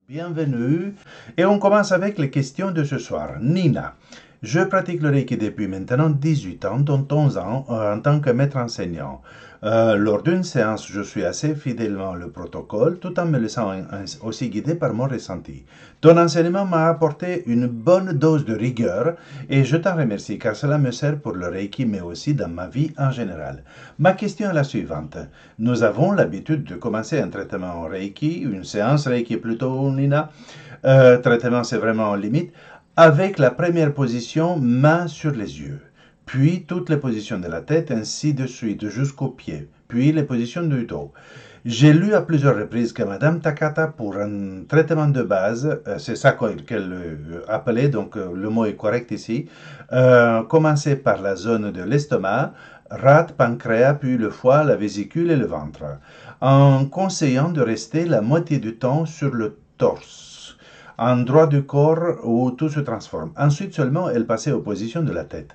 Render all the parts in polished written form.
Bienvenue et on commence avec les questions de ce soir. Nina, je pratique le Reiki depuis maintenant 18 ans, dont 11 ans en tant que maître enseignant. Lors d'une séance, je suis assez fidèlement le protocole tout en me laissant aussi guider par mon ressenti. Ton enseignement m'a apporté une bonne dose de rigueur et je t'en remercie car cela me sert pour le Reiki mais aussi dans ma vie en général. Ma question est la suivante. Nous avons l'habitude de commencer un traitement en Reiki, une séance Reiki plutôt, Nina. Traitement, c'est vraiment en limite, avec la première position, main sur les yeux, puis toutes les positions de la tête, ainsi de suite, jusqu'aux pieds, puis les positions du dos. J'ai lu à plusieurs reprises que Madame Takata, pour un traitement de base, c'est ça qu'elle appelait, donc le mot est correct ici, commençait par la zone de l'estomac, rate, pancréas, puis le foie, la vésicule et le ventre, en conseillant de rester la moitié du temps sur le torse, endroit du corps où tout se transforme. Ensuite seulement, elle passait aux positions de la tête.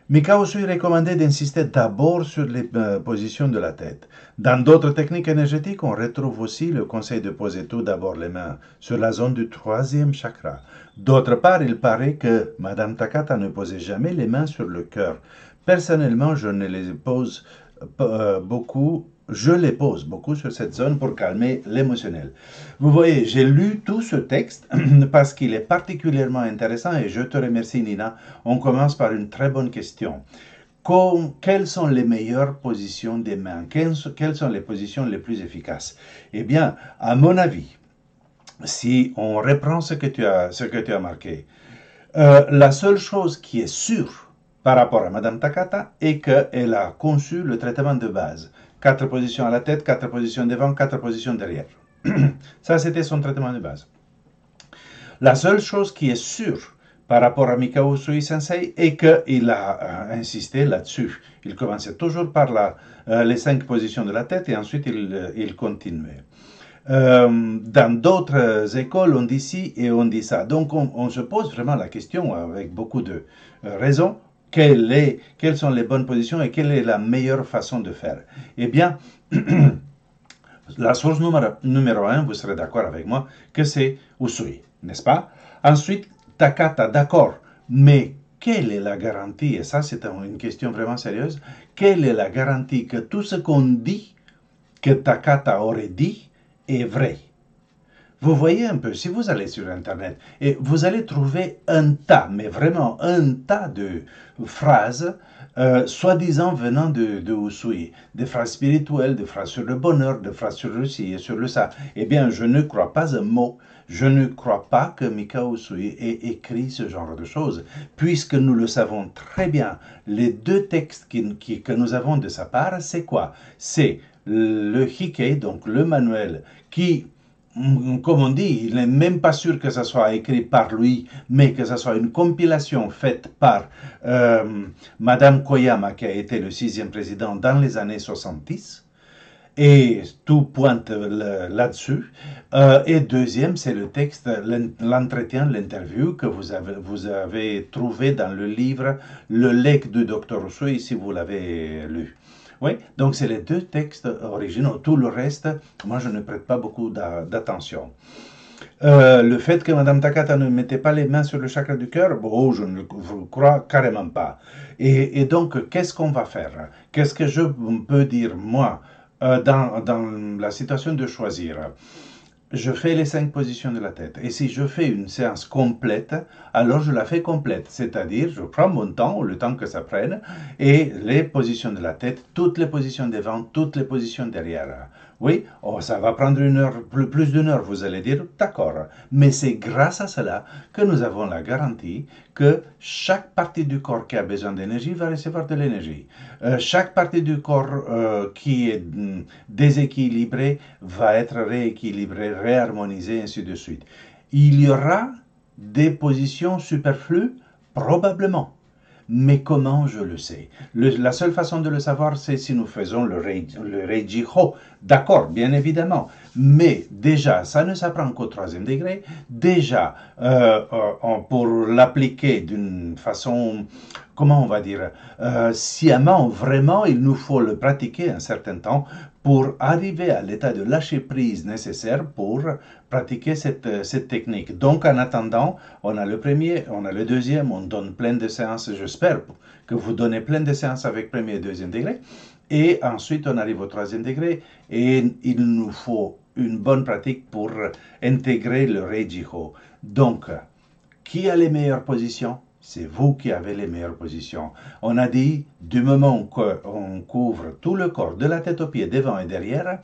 Mikao Usui recommandait d'insister d'abord sur les positions de la tête. Dans d'autres techniques énergétiques, on retrouve aussi le conseil de poser tout d'abord les mains sur la zone du troisième chakra. D'autre part, il paraît que Madame Takata ne posait jamais les mains sur le cœur. Personnellement, je les pose beaucoup sur cette zone pour calmer l'émotionnel. Vous voyez, j'ai lu tout ce texte parce qu'il est particulièrement intéressant et je te remercie, Nina. On commence par une très bonne question. Quelles sont les meilleures positions des mains? Quelles sont les positions les plus efficaces? Eh bien, à mon avis, si on reprend ce que tu as marqué, la seule chose qui est sûre par rapport à Madame Takata est qu'elle a conçu le traitement de base. 4 positions à la tête, 4 positions devant, 4 positions derrière. Ça, c'était son traitement de base. La seule chose qui est sûre par rapport à Mikao Usui Sensei est qu'il a insisté là-dessus. Il commençait toujours par les 5 positions de la tête et ensuite il continuait. Dans d'autres écoles, on dit ci et on dit ça. Donc, on se pose vraiment la question avec beaucoup de raison. Quelles sont les bonnes positions et quelle est la meilleure façon de faire? Eh bien, la source numéro 1, vous serez d'accord avec moi, que c'est Usui, n'est-ce pas? Ensuite, Takata, d'accord, mais quelle est la garantie, et ça c'est une question vraiment sérieuse, quelle est la garantie que tout ce qu'on dit, que Takata aurait dit, est vrai? Vous voyez un peu, si vous allez sur Internet, et vous allez trouver un tas, mais vraiment un tas de phrases, soi-disant venant de Usui, des phrases spirituelles, des phrases sur le bonheur, des phrases sur le ci et sur le ça. Eh bien, je ne crois pas un mot. Je ne crois pas que Mikao Usui ait écrit ce genre de choses, puisque nous le savons très bien. Les deux textes que nous avons de sa part, c'est quoi? C'est le Hikei, donc le manuel, qui, comme on dit, il n'est même pas sûr que ça soit écrit par lui, mais que ça soit une compilation faite par Madame Koyama, qui a été le 6e président dans les années 70. Et tout pointe là-dessus. Et deuxième, c'est le texte, l'entretien, l'interview que vous avez trouvé dans le livre Le Legs du Dr. Usui, si vous l'avez lu. Oui, donc c'est les deux textes originaux. Tout le reste, moi je ne prête pas beaucoup d'attention. Le fait que Mme Takata ne mettait pas les mains sur le chakra du cœur, bon, je ne le crois carrément pas. Et donc, qu'est-ce qu'on va faire? Qu'est-ce que je peux dire, moi, dans la situation de choisir? Je fais les 5 positions de la tête. Et si je fais une séance complète, alors je la fais complète. C'est-à-dire, je prends mon temps, le temps que ça prenne, et les positions de la tête, toutes les positions devant, toutes les positions derrière. Oui, oh, ça va prendre une heure, plus d'une heure, vous allez dire, d'accord. Mais c'est grâce à cela que nous avons la garantie que chaque partie du corps qui a besoin d'énergie va recevoir de l'énergie. Chaque partie du corps qui est déséquilibrée va être rééquilibrée, réharmonisée, ainsi de suite. Il y aura des positions superflues? Probablement. Mais comment je le sais? La seule façon de le savoir, c'est si nous faisons le Reiji-Ho. D'accord, bien évidemment. Mais déjà, ça ne s'apprend qu'au 3e degré. Déjà, pour l'appliquer d'une façon, comment on va dire, sciemment, vraiment, il nous faut le pratiquer un certain temps pour arriver à l'état de lâcher prise nécessaire pour pratiquer cette technique. Donc, en attendant, on a le premier, on a le deuxième, on donne plein de séances. J'espère que vous donnez plein de séances avec premier et deuxième degré. Et ensuite, on arrive au troisième degré et il nous faut une bonne pratique pour intégrer le Reijiho. Donc, qui a les meilleures positions? C'est vous qui avez les meilleures positions. On a dit, du moment qu'on couvre tout le corps, de la tête aux pieds, devant et derrière,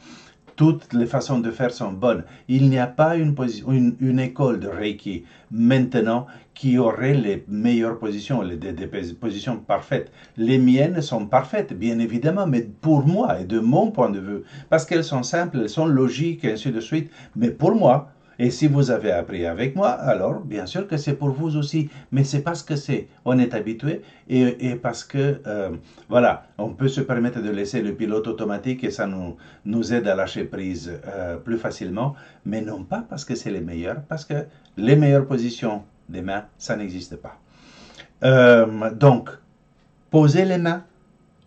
toutes les façons de faire sont bonnes. Il n'y a pas une école de Reiki maintenant qui aurait les meilleures positions, des positions parfaites. Les miennes sont parfaites, bien évidemment, mais pour moi et de mon point de vue, parce qu'elles sont simples, elles sont logiques, et ainsi de suite. Mais pour moi, et si vous avez appris avec moi, alors bien sûr que c'est pour vous aussi, mais c'est parce que on est habitué et parce que, voilà, on peut se permettre de laisser le pilote automatique et ça nous aide à lâcher prise plus facilement, mais non pas parce que c'est les meilleurs, parce que les meilleures positions des mains, ça n'existe pas. Donc, posez les mains,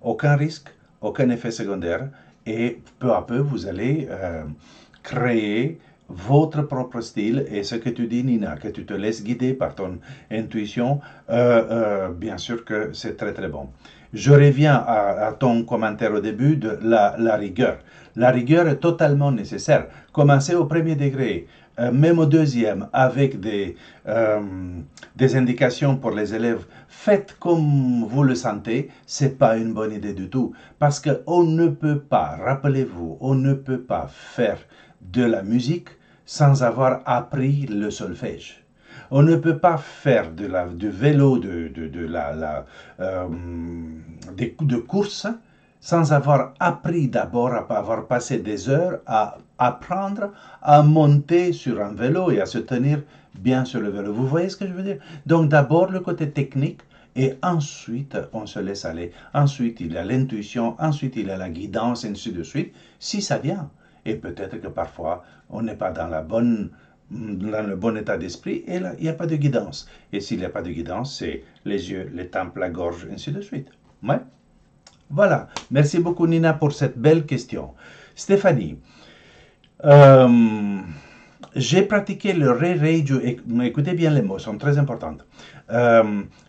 aucun risque, aucun effet secondaire, et peu à peu, vous allez créer votre propre style. Et ce que tu dis, Nina, que tu te laisses guider par ton intuition, bien sûr que c'est très très bon. Je reviens à ton commentaire au début de la rigueur. La rigueur est totalement nécessaire. Commencez au premier degré, même au deuxième, avec des indications pour les élèves. Faites comme vous le sentez, c'est pas une bonne idée du tout. Parce qu'on ne peut pas, rappelez-vous, on ne peut pas faire de la musique sans avoir appris le solfège. On ne peut pas faire du vélo, de course sans avoir appris d'abord, à avoir passé des heures à apprendre à monter sur un vélo et à se tenir bien sur le vélo. Vous voyez ce que je veux dire? Donc d'abord le côté technique et ensuite on se laisse aller. Ensuite il y a l'intuition, ensuite il y a la guidance, et ainsi de suite, si ça vient. Et peut-être que parfois, on n'est pas dans le bon état d'esprit et là, il n'y a pas de guidance. Et s'il n'y a pas de guidance, c'est les yeux, les tempes, la gorge, ainsi de suite. Ouais. Voilà. Merci beaucoup, Nina, pour cette belle question. Stéphanie, j'ai pratiqué le Rei-Reijo. Écoutez bien les mots, sont très importants.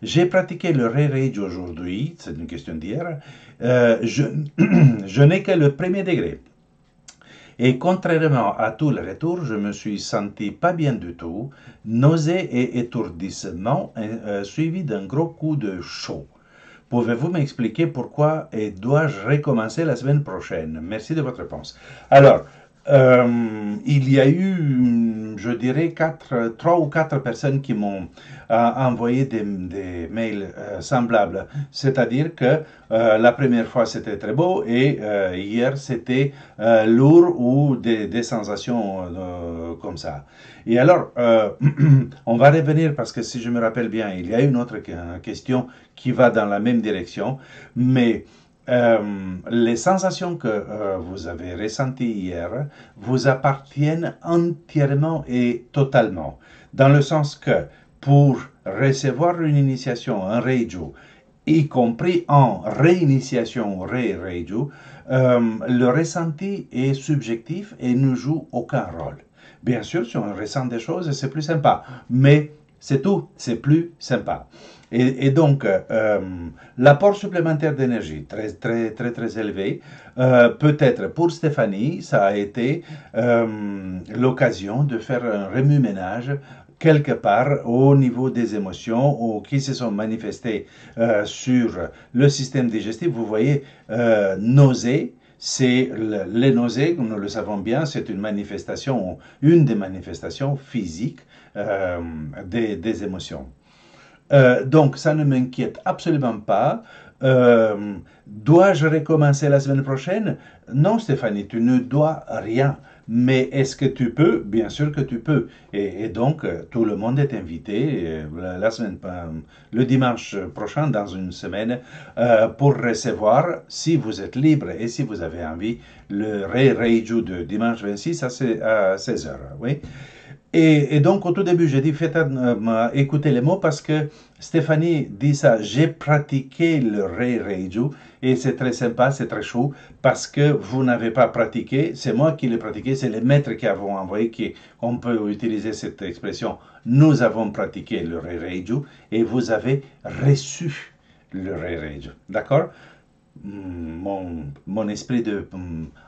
J'ai pratiqué le Rei-Reijo aujourd'hui, c'est une question d'hier. Je n'ai que le premier degré. Et contrairement à tout le retour, je me suis senti pas bien du tout, nausée et étourdissement, suivi d'un gros coup de chaud. Pouvez-vous m'expliquer pourquoi et dois-je recommencer la semaine prochaine? Merci de votre réponse. Alors, il y a eu, je dirais, 3 ou 4 personnes qui m'ont envoyé des mails semblables. C'est-à-dire que la première fois c'était très beau et hier c'était lourd ou des sensations comme ça. Et alors, on va revenir parce que si je me rappelle bien, il y a une autre question qui va dans la même direction, mais les sensations que vous avez ressenties hier vous appartiennent entièrement et totalement, dans le sens que pour recevoir une initiation, un Reijo, y compris en réinitiation Reijo, le ressenti est subjectif et ne joue aucun rôle. Bien sûr, si on ressent des choses, c'est plus sympa, mais c'est tout, c'est plus sympa. Et donc, l'apport supplémentaire d'énergie, très, très, très, très élevé, peut-être pour Stéphanie, ça a été l'occasion de faire un remue-ménage quelque part au niveau des émotions ou qui se sont manifestées sur le système digestif. Vous voyez, nausées. C'est les nausées, nous le savons bien, c'est une des manifestations physiques des émotions. Donc, ça ne m'inquiète absolument pas. Dois-je recommencer la semaine prochaine? Non, Stéphanie, tu ne dois rien. Mais est-ce que tu peux? Bien sûr que tu peux. Et donc, tout le monde est invité le dimanche prochain, dans une semaine, pour recevoir, si vous êtes libre et si vous avez envie, le Reijo de dimanche 26 à 16h. Oui. Et donc, au tout début, j'ai dit, faites écouter les mots parce que Stéphanie dit ça, j'ai pratiqué le Rei Reiju et c'est très sympa, c'est très chaud parce que vous n'avez pas pratiqué, c'est moi qui l'ai pratiqué, c'est les maîtres qui avons envoyé qu'on peut utiliser cette expression. Nous avons pratiqué le Rei Reiju et vous avez reçu le Rei Reiju. D'accord? Mon esprit de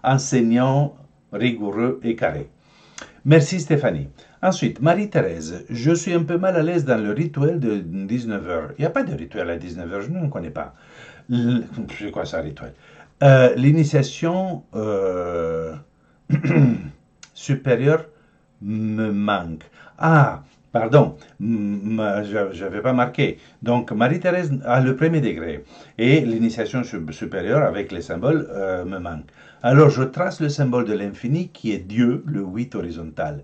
enseignant rigoureux et carré. Merci Stéphanie. Ensuite, Marie-Thérèse, je suis un peu mal à l'aise dans le rituel de 19 heures. Il n'y a pas de rituel à 19 heures, je ne connais pas. C'est quoi ça, rituel? L'initiation supérieure me manque. Ah, pardon, je n'avais pas marqué. Donc, Marie-Thérèse a le premier degré et l'initiation supérieure avec les symboles me manque. Alors, je trace le symbole de l'infini qui est Dieu, le 8 horizontal.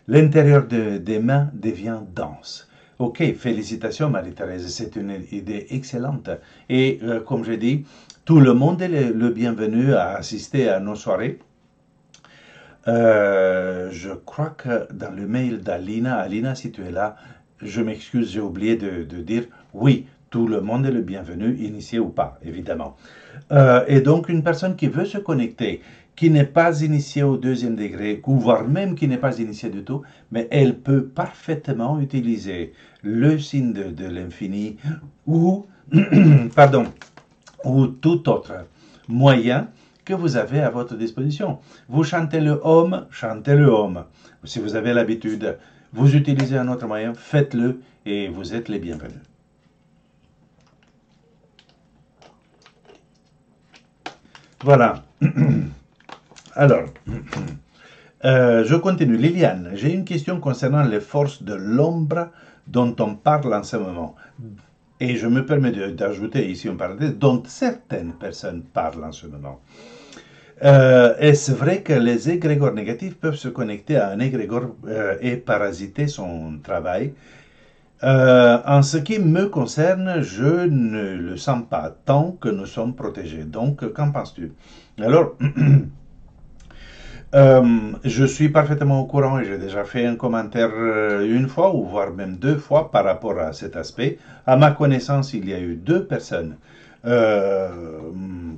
L'intérieur des mains devient dense. Ok, félicitations Marie-Thérèse, c'est une idée excellente. Et comme je dis, tout le monde est le bienvenu à assister à nos soirées. Je crois que dans le mail d'Alina, Alina, si tu es là, je m'excuse, j'ai oublié de dire oui, tout le monde est le bienvenu, initié ou pas, évidemment. Et donc, une personne qui veut se connecter, qui n'est pas initiée au deuxième degré, ou voire même qui n'est pas initiée du tout, mais elle peut parfaitement utiliser le signe de l'infini ou, pardon, ou tout autre moyen que vous avez à votre disposition. Vous chantez le Om, chantez le Om. Si vous avez l'habitude, vous utilisez un autre moyen, faites-le et vous êtes les bienvenus. Voilà. Alors, je continue. Liliane, j'ai une question concernant les forces de l'ombre dont on parle en ce moment. Et je me permets d'ajouter ici en parenthèse, dont certaines personnes parlent en ce moment. Est-ce vrai que les égrégores négatifs peuvent se connecter à un égrégore et parasiter son travail? En ce qui me concerne, je ne le sens pas tant que nous sommes protégés. Donc, qu'en penses-tu? Alors, je suis parfaitement au courant et j'ai déjà fait un commentaire une fois ou voire même deux fois par rapport à cet aspect. À ma connaissance, il y a eu deux personnes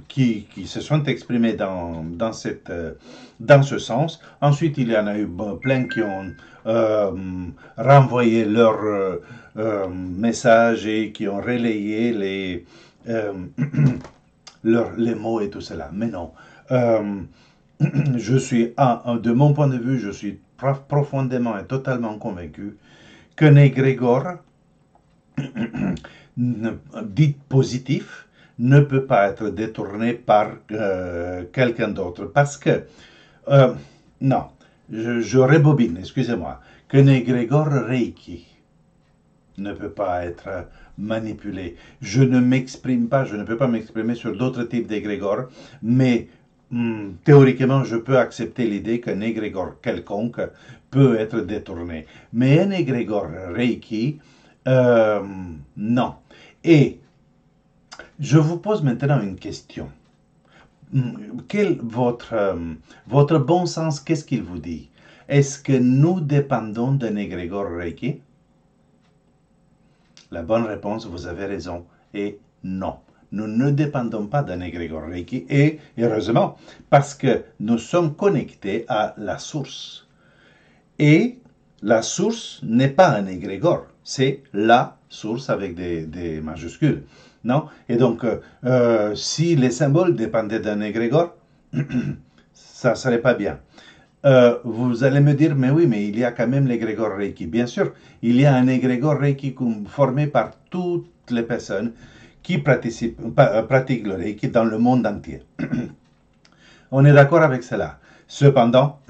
qui se sont exprimées dans ce sens. Ensuite, il y en a eu plein qui ont renvoyé leur message et qui ont relayé les mots et tout cela. Mais non. Je suis, de mon point de vue, je suis profondément et totalement convaincu qu'un égrégore dit positif ne peut pas être détourné par quelqu'un d'autre. Parce que, non, je rebobine, excusez-moi, qu'un égrégore Reiki ne peut pas être manipulé. Je ne m'exprime pas, je ne peux pas m'exprimer sur d'autres types d'égrégores, mais théoriquement, je peux accepter l'idée qu'un égrégore quelconque peut être détourné. Mais un égrégore Reiki, non. Et je vous pose maintenant une question. Votre bon sens, qu'est-ce qu'il vous dit? Est-ce que nous dépendons d'un égrégore Reiki? La bonne réponse, vous avez raison, est non. Nous ne dépendons pas d'un égrégore Reiki et heureusement, parce que nous sommes connectés à la source. Et la source n'est pas un égrégore, c'est la source avec des majuscules. Non? Et donc, si les symboles dépendaient d'un égrégore, ça ne serait pas bien. Vous allez me dire, mais oui, mais il y a quand même l'égrégore Reiki. Bien sûr, il y a un égrégore Reiki formé par toutes les personnes qui pratiquent le Reiki dans le monde entier. On est d'accord avec cela. Cependant,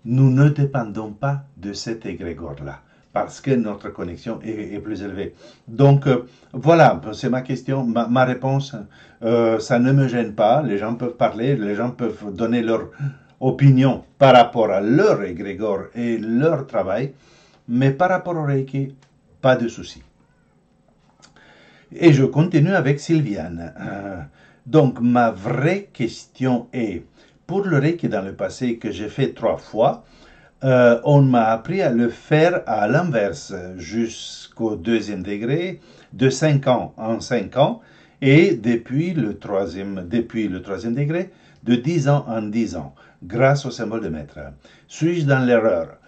nous ne dépendons pas de cet égrégore-là parce que notre connexion est plus élevée. Donc, voilà, c'est ma question, ma réponse. Ça ne me gêne pas. Les gens peuvent parler, les gens peuvent donner leur opinion par rapport à leur égrégore et leur travail, mais par rapport au Reiki, pas de souci. Et je continue avec Sylviane. Donc, ma vraie question est, pour le Reiki dans le passé que j'ai fait 3 fois, On m'a appris à le faire à l'inverse, jusqu'au deuxième degré, de 5 ans en 5 ans, et depuis le troisième degré, de 10 ans en 10 ans, grâce au symbole de maître. Suis-je dans l'erreur?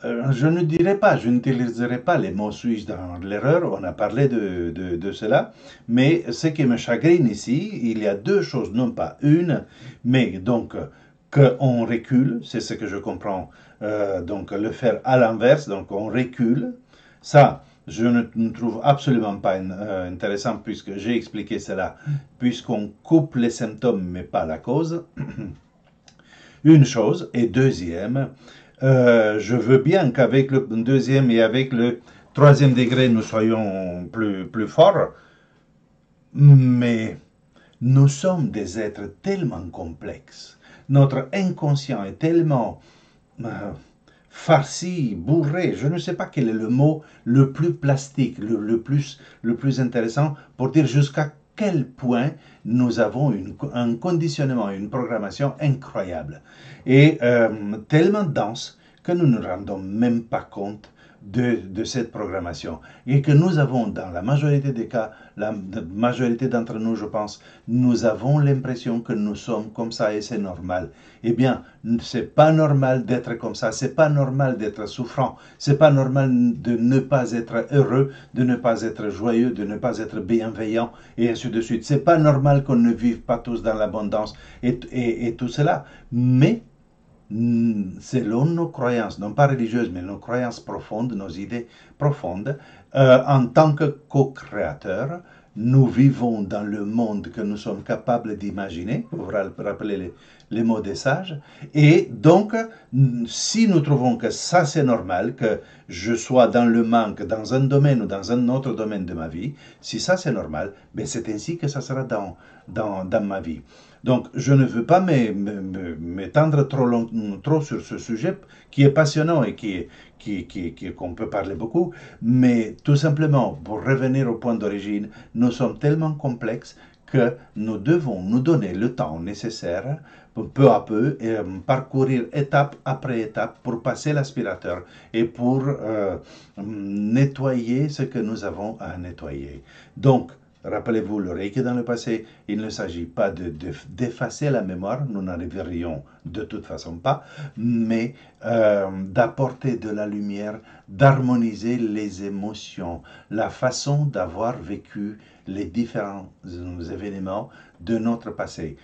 Je ne dirais pas, je n'utiliserai pas les mots suis-je dans l'erreur, on a parlé de cela, mais ce qui me chagrine ici, il y a deux choses, non pas une, mais donc qu'on recule, c'est ce que je comprends, donc le faire à l'inverse, donc on recule, ça, je ne trouve absolument pas intéressant puisque j'ai expliqué cela, puisqu'on coupe les symptômes mais pas la cause, une chose, et deuxième, je veux bien qu'avec le deuxième et avec le troisième degré, nous soyons plus forts, mais nous sommes des êtres tellement complexes. Notre inconscient est tellement farci, bourré, je ne sais pas quel est le mot le plus plastique, le plus intéressant pour dire jusqu'à quel point nous avons un conditionnement, une programmation incroyable et tellement dense que nous ne nous rendons même pas compte de cette programmation et que nous avons, dans la majorité des cas, la majorité d'entre nous, je pense, nous avons l'impression que nous sommes comme ça et c'est normal. Eh bien, c'est pas normal d'être comme ça, c'est pas normal d'être souffrant, c'est pas normal de ne pas être heureux, de ne pas être joyeux, de ne pas être bienveillant et ainsi de suite. C'est pas normal qu'on ne vive pas tous dans l'abondance et tout cela. Mais selon nos croyances, non pas religieuses, mais nos croyances profondes, nos idées profondes, en tant que co-créateurs, nous vivons dans le monde que nous sommes capables d'imaginer. Vous vous rappelez les mots des sages. Et donc, si nous trouvons que ça c'est normal, que je sois dans le manque dans un domaine ou dans un autre domaine de ma vie, si ça c'est normal, ben c'est ainsi que ça sera dans ma vie. Donc, je ne veux pas m'étendre trop sur ce sujet qui est passionnant et qu'on peut parler beaucoup, mais tout simplement, pour revenir au point d'origine, nous sommes tellement complexes que nous devons nous donner le temps nécessaire, peu à peu, et parcourir étape après étape pour passer l'aspirateur et pour nettoyer ce que nous avons à nettoyer. Donc, rappelez-vous, le Reiki dans le passé, il ne s'agit pas d'effacer la mémoire, nous n'arriverions de toute façon pas, mais d'apporter de la lumière, d'harmoniser les émotions, la façon d'avoir vécu les différents événements de notre passé.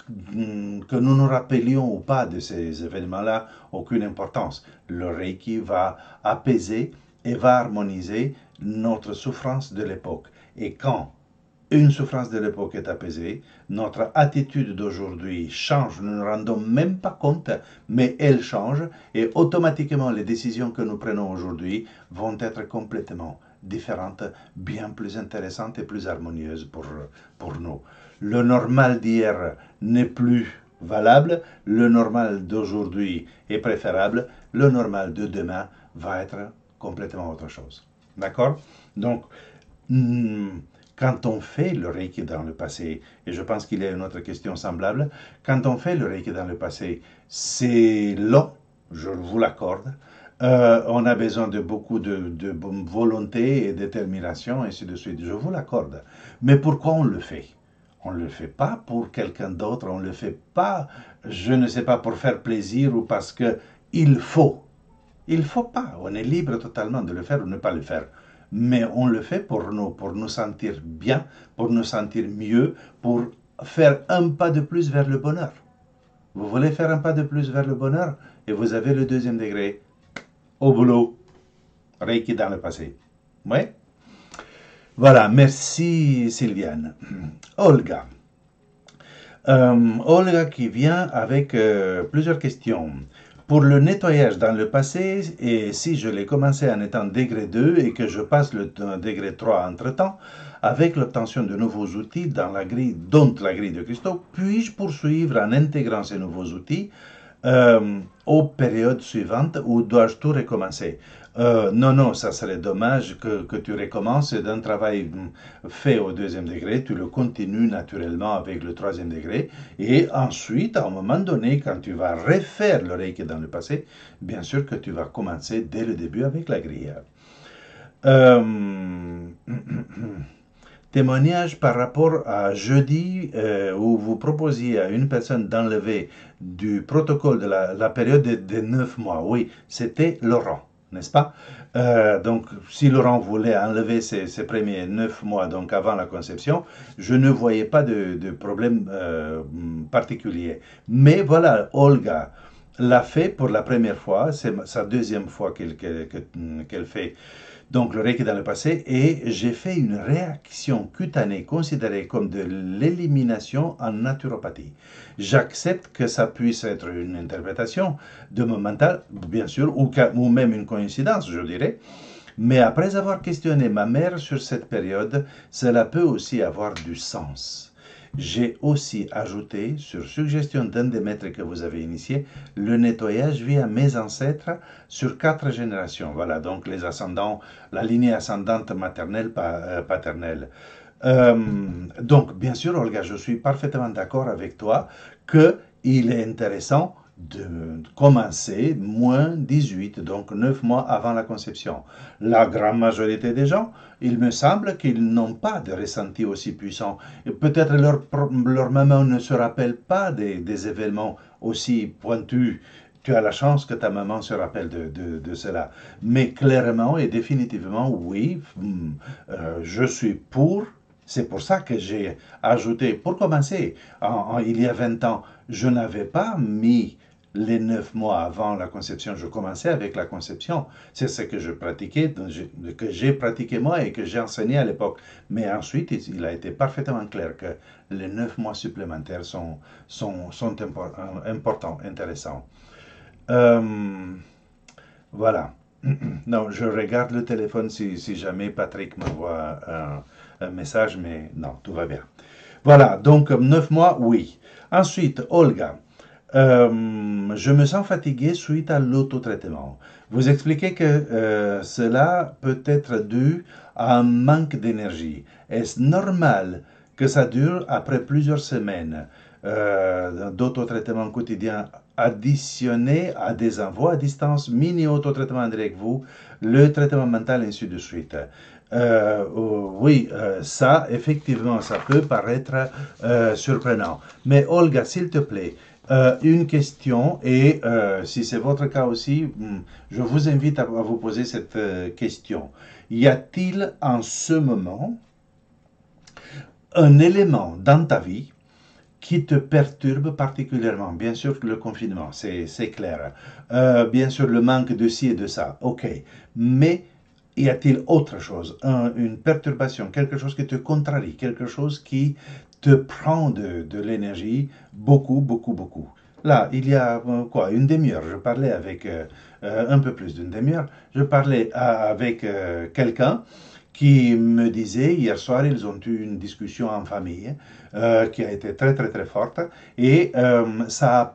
Que nous nous rappelions ou pas de ces événements-là, aucune importance. Le Reiki va apaiser et va harmoniser notre souffrance de l'époque. Et quand une souffrance de l'époque est apaisée, notre attitude d'aujourd'hui change, nous ne nous rendons même pas compte, mais elle change et automatiquement les décisions que nous prenons aujourd'hui vont être complètement différentes, bien plus intéressantes et plus harmonieuses pour nous. Le normal d'hier n'est plus valable, le normal d'aujourd'hui est préférable, le normal de demain va être complètement autre chose. D'accord? Donc, quand on fait le Reiki dans le passé, et je pense qu'il y a une autre question semblable, quand on fait le Reiki dans le passé, c'est long, je vous l'accorde. On a besoin de beaucoup de volonté et détermination, et ainsi de suite. Je vous l'accorde. Mais pourquoi on le fait? On ne le fait pas pour quelqu'un d'autre, on ne le fait pas, je ne sais pas, pour faire plaisir ou parce que il faut. Il ne faut pas, on est libre totalement de le faire ou ne pas le faire. Mais on le fait pour nous sentir bien, pour nous sentir mieux, pour faire un pas de plus vers le bonheur. Vous voulez faire un pas de plus vers le bonheur et vous avez le deuxième degré. Au boulot. Reiki dans le passé. Oui? Voilà, merci Sylviane. Olga. Olga qui vient avec plusieurs questions. Pour le nettoyage dans le passé, et si je l'ai commencé en étant degré 2 et que je passe le degré 3 entre-temps, avec l'obtention de nouveaux outils dans la grille, dont la grille de cristaux, puis-je poursuivre en intégrant ces nouveaux outils aux périodes suivantes ou dois-je tout recommencer? Non, non, ça serait dommage que tu recommences d'un travail fait au deuxième degré, tu le continues naturellement avec le troisième degré, et ensuite, à un moment donné, quand tu vas refaire le Reiki dans le passé, bien sûr que tu vas commencer dès le début avec la grille. Euh, Témoignage par rapport à jeudi où vous proposiez à une personne d'enlever du protocole de la période des 9 mois. Oui, c'était Laurent, n'est-ce pas? Donc, si Laurent voulait enlever ses premiers 9 mois, donc avant la conception, je ne voyais pas de problème particulier. Mais voilà, Olga l'a fait pour la première fois, c'est sa deuxième fois qu'elle fait donc le Reiki dans le passé, et j'ai fait une réaction cutanée considérée comme de l'élimination en naturopathie. J'accepte que ça puisse être une interprétation de mon mental, bien sûr, ou même une coïncidence, je dirais, mais après avoir questionné ma mère sur cette période, cela peut aussi avoir du sens. J'ai aussi ajouté, sur suggestion d'un des maîtres que vous avez initié, le nettoyage via mes ancêtres sur 4 générations. Voilà, donc les ascendants, la lignée ascendante maternelle, paternelle. Euh, donc, bien sûr, Olga, je suis parfaitement d'accord avec toi qu'il est intéressant de commencer moins 18, donc 9 mois avant la conception. La grande majorité des gens, il me semble qu'ils n'ont pas de ressenti aussi puissant. Peut-être leur maman ne se rappelle pas des événements aussi pointus. Tu as la chance que ta maman se rappelle de cela. Mais clairement et définitivement, oui, je suis pour. C'est pour ça que j'ai ajouté, pour commencer, il y a 20 ans, je n'avais pas mis les 9 mois avant la conception, je commençais avec la conception. C'est ce que je pratiquais, que j'ai pratiqué moi et que j'ai enseigné à l'époque. Mais ensuite, il a été parfaitement clair que les 9 mois supplémentaires sont importants, intéressants. Euh, voilà. Non, je regarde le téléphone si jamais Patrick m'envoie un message, mais non, tout va bien. Voilà, donc 9 mois, oui. Ensuite, Olga. Je me sens fatigué suite à l'autotraitement. Vous expliquez que cela peut être dû à un manque d'énergie. Est-ce normal que ça dure après plusieurs semaines d'autotraitement quotidien additionné à des envois à distance, mini-autotraitement avec vous, le traitement mental, ainsi de suite? Oui, ça, effectivement, ça peut paraître surprenant. Mais Olga, s'il te plaît, une question, et si c'est votre cas aussi, je vous invite à vous poser cette question. Y a-t-il en ce moment un élément dans ta vie qui te perturbe particulièrement? Bien sûr le confinement, c'est clair. Bien sûr le manque de ci et de ça, ok. Mais y a-t-il autre chose, une perturbation, quelque chose qui te contrarie, quelque chose qui te prend de l'énergie, beaucoup, beaucoup, beaucoup? Là, il y a quoi, une demi-heure, je parlais avec, un peu plus d'une demi-heure, je parlais avec quelqu'un qui me disait, hier soir, ils ont eu une discussion en famille qui a été très, très, très forte, et ça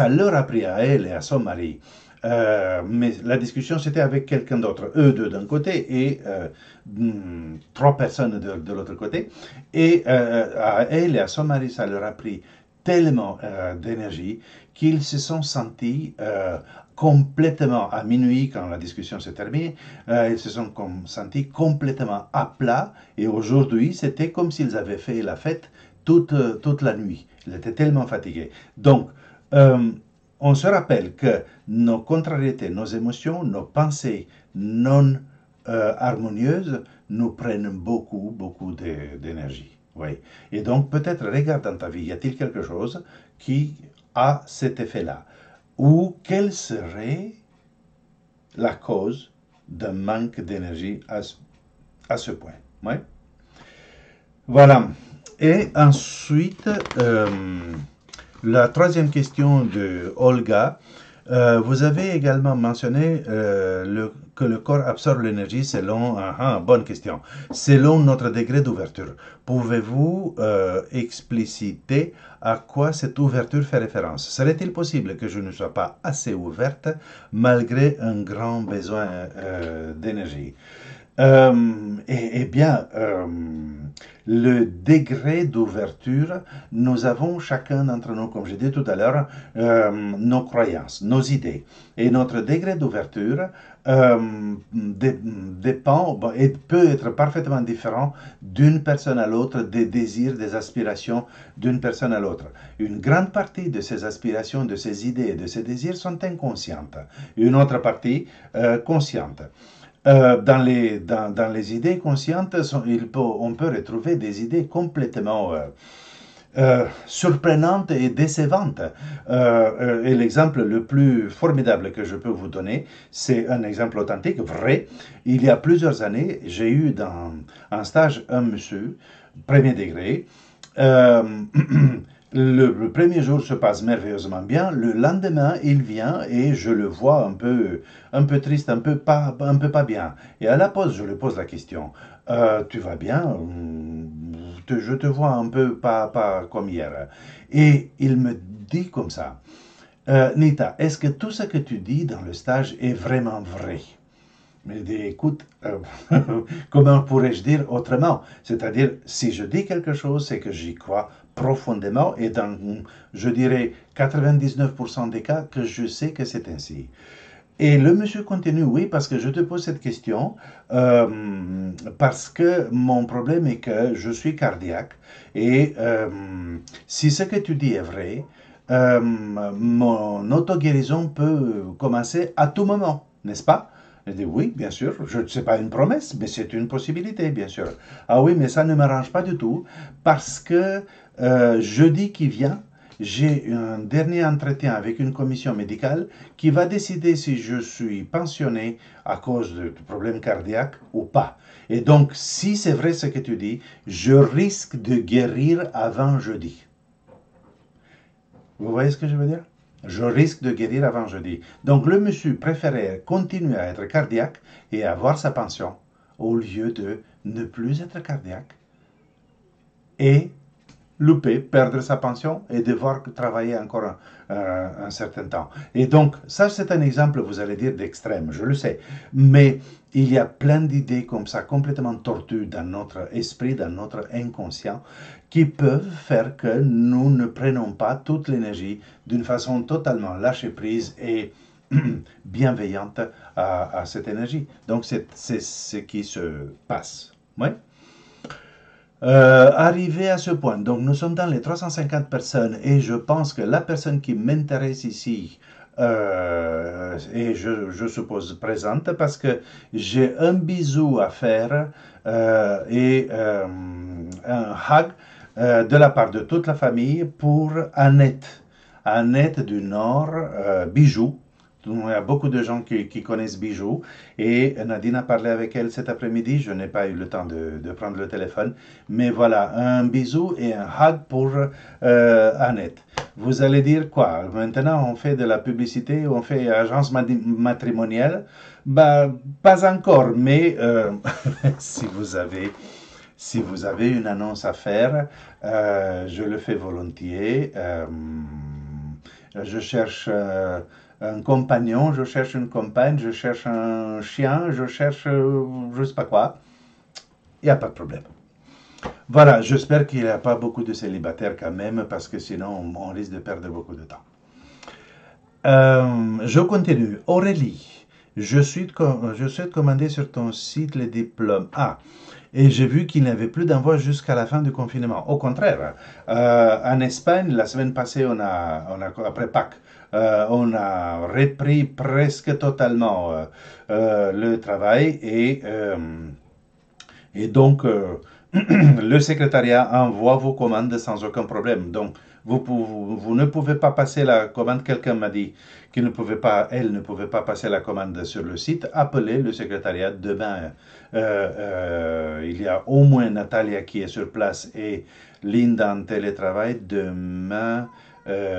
leur a pris à elle et à son mari. Mais la discussion, c'était avec quelqu'un d'autre, eux deux d'un côté et 3 personnes de l'autre côté. Et à elle et à son mari, ça leur a pris tellement d'énergie qu'ils se sont sentis complètement à minuit quand la discussion s'est terminée, ils se sont sentis complètement à plat, et aujourd'hui c'était comme s'ils avaient fait la fête toute la nuit. Ils étaient tellement fatigués. Donc, on se rappelle que nos contrariétés, nos émotions, nos pensées non harmonieuses nous prennent beaucoup, beaucoup d'énergie. Oui. Et donc, peut-être, regarde dans ta vie, y a-t-il quelque chose qui a cet effet-là? Ou quelle serait la cause d'un manque d'énergie à ce point? Oui. Voilà. Et ensuite, la troisième question de Olga. Vous avez également mentionné que le corps absorbe l'énergie selon, bonne question, selon notre degré d'ouverture. Pouvez-vous expliciter à quoi cette ouverture fait référence? Serait-il possible que je ne sois pas assez ouverte malgré un grand besoin d'énergie? Bien, le degré d'ouverture, nous avons chacun d'entre nous, comme j'ai dit tout à l'heure, nos croyances, nos idées. Et notre degré d'ouverture dépend et peut être parfaitement différent d'une personne à l'autre, des désirs, des aspirations d'une personne à l'autre. Une grande partie de ces aspirations, de ces idées et de ces désirs sont inconscientes. Une autre partie consciente. Dans les idées conscientes, on peut retrouver des idées complètement surprenantes et décevantes. Et l'exemple le plus formidable que je peux vous donner, c'est un exemple authentique, vrai. Il y a plusieurs années, j'ai eu dans un stage un monsieur, premier degré, euh, le premier jour se passe merveilleusement bien. Le lendemain, il vient et je le vois un peu triste, un peu pas bien. Et à la pause, je lui pose la question. Tu vas bien? Je te vois un peu pas comme hier. Et il me dit comme ça. Nita, est-ce que tout ce que tu dis dans le stage est vraiment vrai? Mais écoute, comment pourrais-je dire autrement? C'est-à-dire, si je dis quelque chose, c'est que j'y crois profondément et dans, je dirais, 99% des cas, que je sais que c'est ainsi. Et le monsieur continue, oui, parce que je te pose cette question, parce que mon problème est que je suis cardiaque et si ce que tu dis est vrai, mon auto-guérison peut commencer à tout moment, n'est-ce pas? Je dis oui, bien sûr, je ne sais pas une promesse, mais c'est une possibilité, bien sûr. Ah oui, mais ça ne m'arrange pas du tout, parce que jeudi qui vient, j'ai un dernier entretien avec une commission médicale qui va décider si je suis pensionné à cause de problèmes cardiaques ou pas. Et donc, si c'est vrai ce que tu dis, je risque de guérir avant jeudi. Vous voyez ce que je veux dire? Je risque de guérir avant jeudi. Donc, le monsieur préférait continuer à être cardiaque et avoir sa pension au lieu de ne plus être cardiaque et louper, perdre sa pension et devoir travailler encore un certain temps. Et donc, ça, c'est un exemple, vous allez dire, d'extrême, je le sais. Mais il y a plein d'idées comme ça, complètement tortues dans notre esprit, dans notre inconscient, qui peuvent faire que nous ne prenons pas toute l'énergie d'une façon totalement lâcher prise et bienveillante à cette énergie. Donc, c'est ce qui se passe. Oui. Arrivé à ce point, donc nous sommes dans les 350 personnes et je pense que la personne qui m'intéresse ici est, je suppose, présente parce que j'ai un bisou à faire un hug de la part de toute la famille pour Annette. Annette du Nord, Bijou. Il y a beaucoup de gens qui connaissent Bijou et Nadine a parlé avec elle cet après-midi. Je n'ai pas eu le temps de prendre le téléphone. Mais voilà, un bisou et un hug pour Annette. Vous allez dire quoi? Maintenant, on fait de la publicité, on fait agence matrimoniale? Bah, pas encore, mais si vous avez si vous avez une annonce à faire, je le fais volontiers. Je cherche un compagnon, je cherche une compagne, je cherche un chien, je cherche je ne sais pas quoi. Il n'y a pas de problème. Voilà, j'espère qu'il n'y a pas beaucoup de célibataires quand même, parce que sinon on risque de perdre beaucoup de temps. Je continue. Aurélie, je souhaite commander sur ton site les diplômes. Ah, et j'ai vu qu'il n'y avait plus d'envoi jusqu'à la fin du confinement. Au contraire, en Espagne, la semaine passée, après Pâques, on a repris presque totalement le travail et donc le secrétariat envoie vos commandes sans aucun problème. Donc, vous ne pouvez pas passer la commande. Quelqu'un m'a dit qu'il ne pouvait pas, elle ne pouvait pas passer la commande sur le site. Appelez le secrétariat demain. Il y a au moins Natalia qui est sur place et Linda en télétravail. Demain,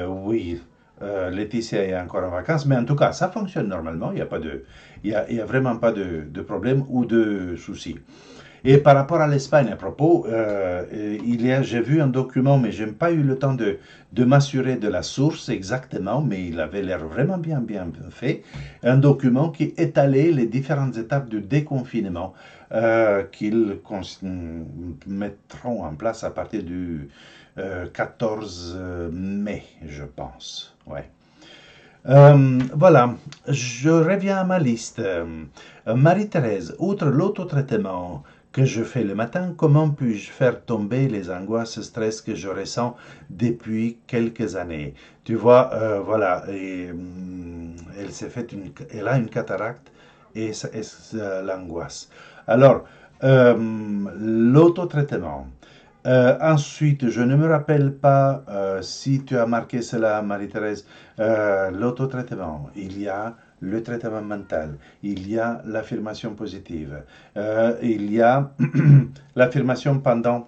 oui. Laetitia est encore en vacances, mais en tout cas, ça fonctionne normalement. Il n'y a pas il y a vraiment pas de problème ou de souci. Et par rapport à l'Espagne, à propos, j'ai vu un document, mais je n'ai pas eu le temps de m'assurer de la source exactement, mais il avait l'air vraiment bien fait. Un document qui étalait les différentes étapes du déconfinement qu'ils mettront en place à partir du 14 mai, je pense. Ouais. Voilà, je reviens à ma liste. Marie-Thérèse, outre l'autotraitement que je fais le matin, comment puis-je faire tomber les angoisses, stress que je ressens depuis quelques années? Tu vois, voilà, elle elle a une cataracte et, l'angoisse. Alors, l'autotraitement. Ensuite, je ne me rappelle pas si tu as marqué cela, Marie-Thérèse, l'autotraitement. Il y a le traitement mental, il y a l'affirmation positive, il y a l'affirmation pendant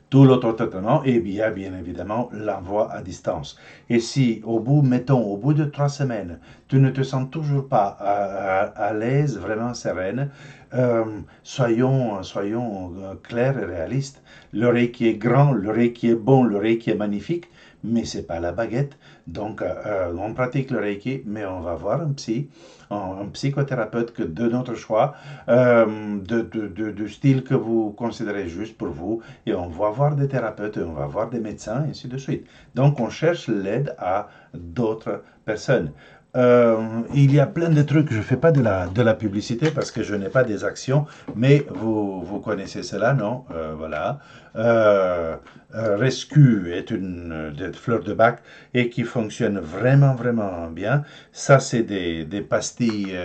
tout l'autotraitement et bien évidemment l'envoi à distance. Et si mettons, au bout de 3 semaines, tu ne te sens toujours pas à l'aise, vraiment sereine, soyons clairs et réalistes. L'oreille qui est grand, l'oreille qui est bon, l'oreille qui est magnifique, mais c'est pas la baguette. Donc, on pratique le Reiki, mais on va voir un psychothérapeute de notre choix, du style que vous considérez juste pour vous, et on va voir des thérapeutes, et on va voir des médecins, et ainsi de suite. Donc, on cherche l'aide à d'autres personnes. Il y a plein de trucs, je ne fais pas de la publicité parce que je n'ai pas des actions, mais vous connaissez cela, non? Voilà. Rescue est une fleur de bac et qui fonctionne vraiment bien. Ça, c'est des pastilles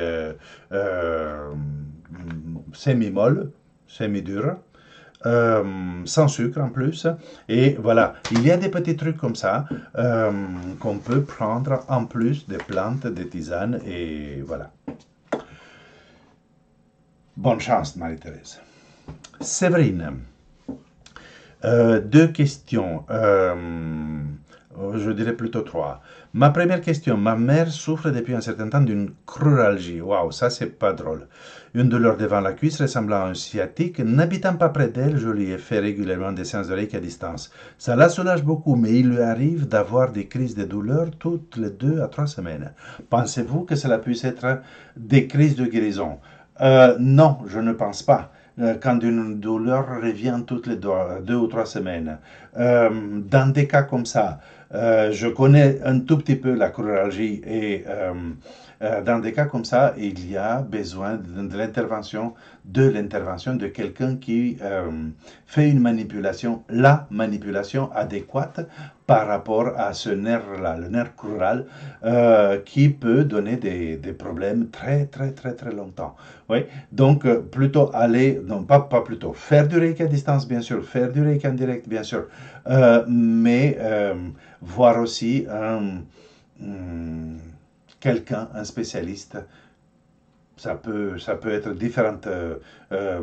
semi-molles, semi-dures. Sans sucre en plus. Et voilà, il y a des petits trucs comme ça qu'on peut prendre en plus des plantes, des tisanes, et voilà. Bonne chance, Marie-Thérèse. Séverine, deux questions. Je dirais plutôt trois. Ma première question, ma mère souffre depuis un certain temps d'une cruralgie. Waouh, ça c'est pas drôle. Une douleur devant la cuisse ressemblant à un sciatique. N'habitant pas près d'elle, je lui ai fait régulièrement des séances de Reiki à distance. Ça la soulage beaucoup, mais il lui arrive d'avoir des crises de douleur toutes les 2 à 3 semaines. Pensez-vous que cela puisse être des crises de guérison? Non, je ne pense pas. Quand une douleur revient toutes les 2 ou 3 semaines. Dans des cas comme ça, je connais un tout petit peu la cruralgie et dans des cas comme ça, il y a besoin de l'intervention de quelqu'un qui fait une manipulation, la manipulation adéquate par rapport à ce nerf-là, le nerf crural, qui peut donner des problèmes très longtemps. Oui, donc plutôt aller, non pas plutôt, faire du Reiki à distance, bien sûr, faire du Reiki en direct, bien sûr, mais voir aussi quelqu'un, un spécialiste. Ça peut être différents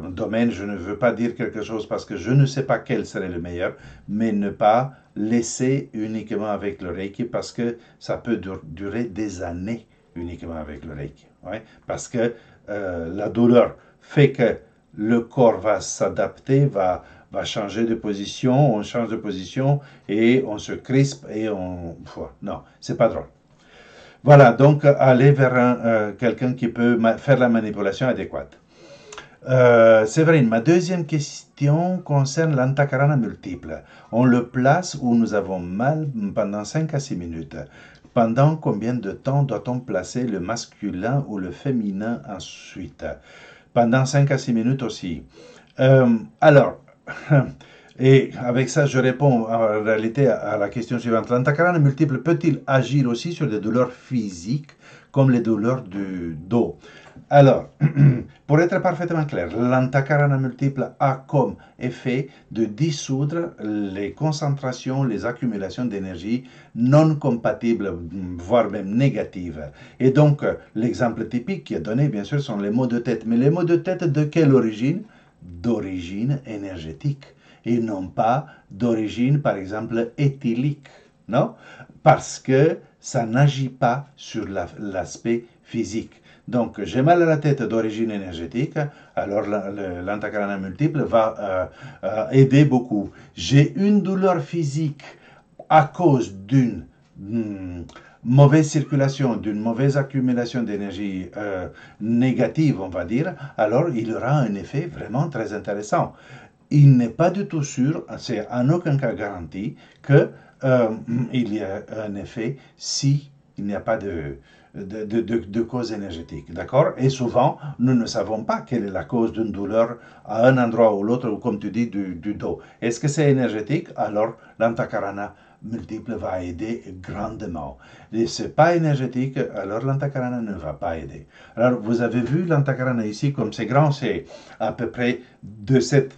domaines. Je ne veux pas dire quelque chose parce que je ne sais pas quel serait le meilleur, mais ne pas laisser uniquement avec le Reiki parce que ça peut durer des années uniquement avec le Reiki. Ouais? Parce que la douleur fait que le corps va s'adapter, va changer de position, on change de position et on se crispe et on... Non, c'est pas drôle. Voilà, donc aller vers quelqu'un qui peut faire la manipulation adéquate. Séverine, ma deuxième question concerne l'antakarana multiple. On le place où nous avons mal pendant 5 à 6 minutes. Pendant combien de temps doit-on placer le masculin ou le féminin ensuite? Pendant 5 à 6 minutes aussi. Alors, et avec ça, je réponds en réalité à la question suivante. L'antakarana multiple peut-il agir aussi sur des douleurs physiques comme les douleurs du dos? Alors, pour être parfaitement clair, l'antakarana multiple a comme effet de dissoudre les concentrations, les accumulations d'énergie non compatibles, voire même négatives. Et donc, l'exemple typique qui est donné, bien sûr, sont les maux de tête. Mais les maux de tête de quelle origine? D'origine énergétique et non pas d'origine, par exemple, éthylique. Non? Parce que ça n'agit pas sur l'aspect physique. Donc, j'ai mal à la tête d'origine énergétique, alors l'antakarana multiple va aider beaucoup. J'ai une douleur physique à cause d'une mauvaise circulation, d'une mauvaise accumulation d'énergie négative, on va dire, alors il aura un effet vraiment très intéressant. Il n'est pas du tout sûr, c'est en aucun cas garanti, que il y a un effet si il n'y a pas de cause énergétique. D'accord? Et souvent, nous ne savons pas quelle est la cause d'une douleur à un endroit ou l'autre, ou comme tu dis, du dos. Est-ce que c'est énergétique? Alors, l'antakarana multiple va aider grandement. Et ce n'est pas énergétique, alors l'antakarana ne va pas aider. Alors, vous avez vu l'antakarana ici, comme c'est grand, c'est à peu près de cette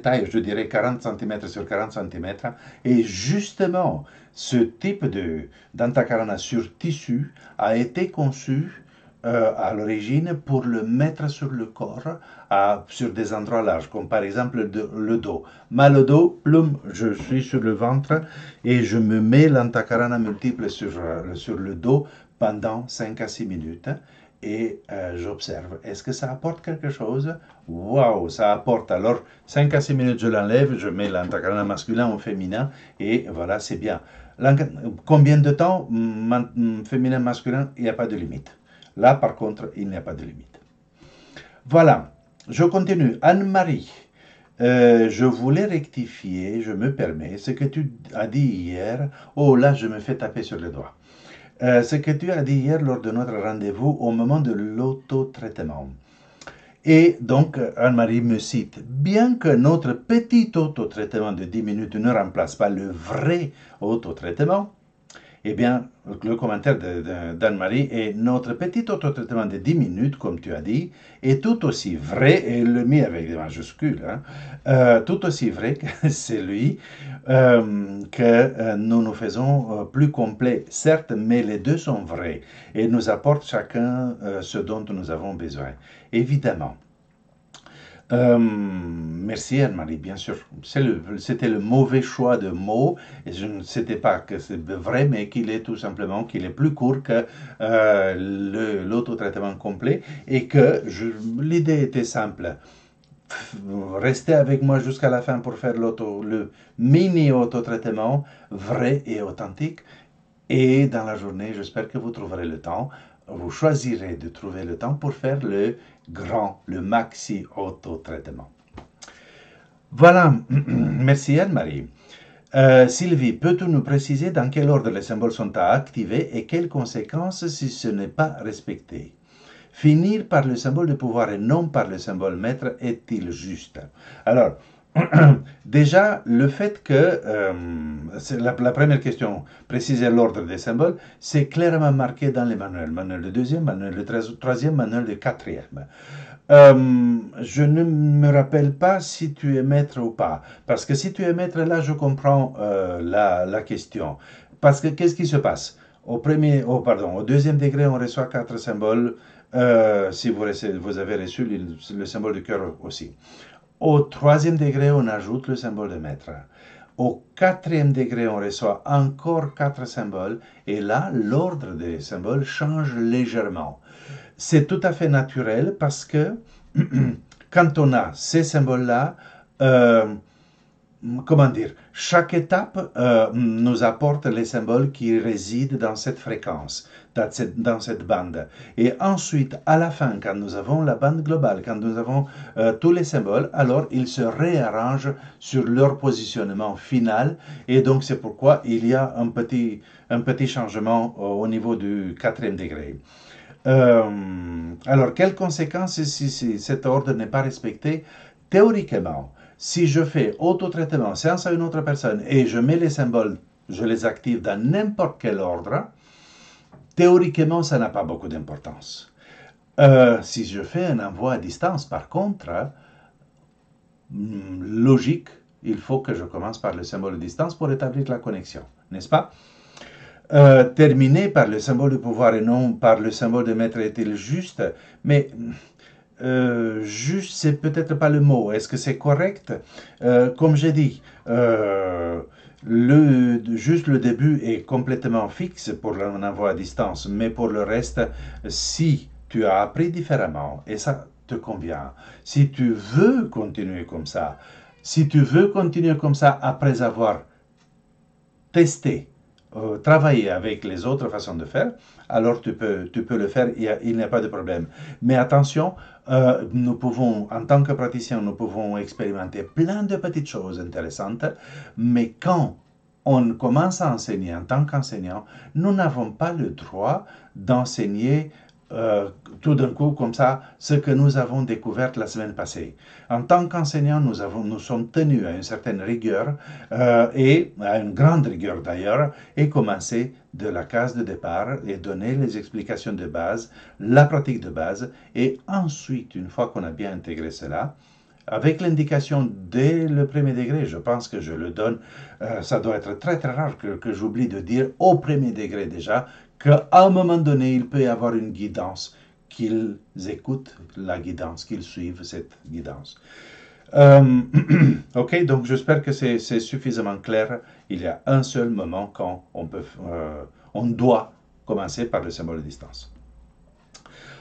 taille, je dirais 40 cm sur 40 cm. Et justement, ce type d'antakarana sur tissu a été conçu à l'origine pour le mettre sur le corps sur des endroits larges, comme par exemple le dos. Mal au dos, plum, je suis sur le ventre et je me mets l'antakarana multiple sur le dos pendant 5 à 6 minutes et j'observe. Est-ce que ça apporte quelque chose? Waouh, ça apporte. Alors, 5 à 6 minutes, je l'enlève, je mets l'antakarana masculin ou féminin, et voilà, c'est bien. Combien de temps, féminin, masculin, il n'y a pas de limite. Là, par contre, il n'y a pas de limite. Voilà, je continue. Anne-Marie, je voulais rectifier, je me permets, ce que tu as dit hier. Oh là, je me fais taper sur les doigts. Ce que tu as dit hier lors de notre rendez-vous au moment de l'autotraitement. Et donc, Anne-Marie me cite, bien que notre petit autotraitement de 10 minutes ne remplace pas le vrai autotraitement, eh bien, le commentaire d'Anne-Marie est notre petit autotraitement de 10 minutes, comme tu as dit, est tout aussi vrai, et le mis avec des majuscules, hein, tout aussi vrai que celui que nous nous faisons plus complet, certes, mais les deux sont vrais et nous apportent chacun ce dont nous avons besoin. Évidemment. Merci Anne-Marie, bien sûr. C'était le mauvais choix de mots. Et je ne sais pas que c'est vrai, mais qu'il est tout simplement qu'il est plus court que l'autotraitement complet et que l'idée était simple. Restez avec moi jusqu'à la fin pour faire le mini autotraitement vrai et authentique. Et dans la journée, j'espère que vous trouverez le temps. Vous choisirez de trouver le temps pour faire le grand, le maxi autotraitement. Voilà, merci Anne-Marie. Sylvie, peux-tu nous préciser dans quel ordre les symboles sont à activer et quelles conséquences si ce n'est pas respecté? Finir par le symbole de pouvoir et non par le symbole maître est-il juste? Alors, déjà, le fait que, c'est la première question, préciser l'ordre des symboles, c'est clairement marqué dans les manuels. Manuel le deuxième, manuel le troisième, manuel le quatrième. Je ne me rappelle pas si tu es maître ou pas. Parce que si tu es maître, là, je comprends la question. Parce que qu'est-ce qui se passe? Au deuxième degré, on reçoit 4 symboles. Si vous avez reçu le symbole de cœur aussi. Au troisième degré, on ajoute le symbole de maître. Au quatrième degré, on reçoit encore 4 symboles. Et là, l'ordre des symboles change légèrement. C'est tout à fait naturel parce que quand on a ces symboles-là, comment dire, chaque étape nous apporte les symboles qui résident dans cette fréquence, dans cette bande. Et ensuite, à la fin, quand nous avons la bande globale, quand nous avons tous les symboles, alors ils se réarrangent sur leur positionnement final. Et donc, c'est pourquoi il y a un petit changement au niveau du quatrième degré. Alors, quelles conséquences si cet ordre n'est pas respecté? Théoriquement, si je fais autotraitement, séance à une autre personne, et je mets les symboles, je les active dans n'importe quel ordre, théoriquement, ça n'a pas beaucoup d'importance. Si je fais un envoi à distance, par contre, logique, il faut que je commence par le symbole de distance pour établir la connexion, n'est-ce pas? Terminer par le symbole de pouvoir et non par le symbole de maître est-il juste? Mais juste, c'est peut-être pas le mot. Est-ce que c'est correct? Comme j'ai dit, Juste le début est complètement fixe pour un envoi à distance, mais pour le reste, si tu as appris différemment et ça te convient, si tu veux continuer comme ça, si tu veux continuer comme ça après avoir testé, travailler avec les autres façons de faire, alors tu peux le faire, il n'y a pas de problème. Mais attention, nous pouvons, en tant que praticien, nous pouvons expérimenter plein de petites choses intéressantes, mais quand on commence à enseigner en tant qu'enseignant, nous n'avons pas le droit d'enseigner euh, tout d'un coup comme ça ce que nous avons découvert la semaine passée. En tant qu'enseignant, nous sommes tenus à une certaine rigueur et à une grande rigueur d'ailleurs, et commencer de la case de départ et donner les explications de base, la pratique de base, et ensuite, une fois qu'on a bien intégré cela, avec l'indication dès le premier degré, je pense que je le donne, ça doit être très très rare que j'oublie de dire au premier degré déjà, qu'à un moment donné, il peut y avoir une guidance, qu'ils écoutent la guidance, qu'ils suivent cette guidance. Ok, donc j'espère que c'est suffisamment clair. Il y a un seul moment quand on doit commencer par le symbole de distance.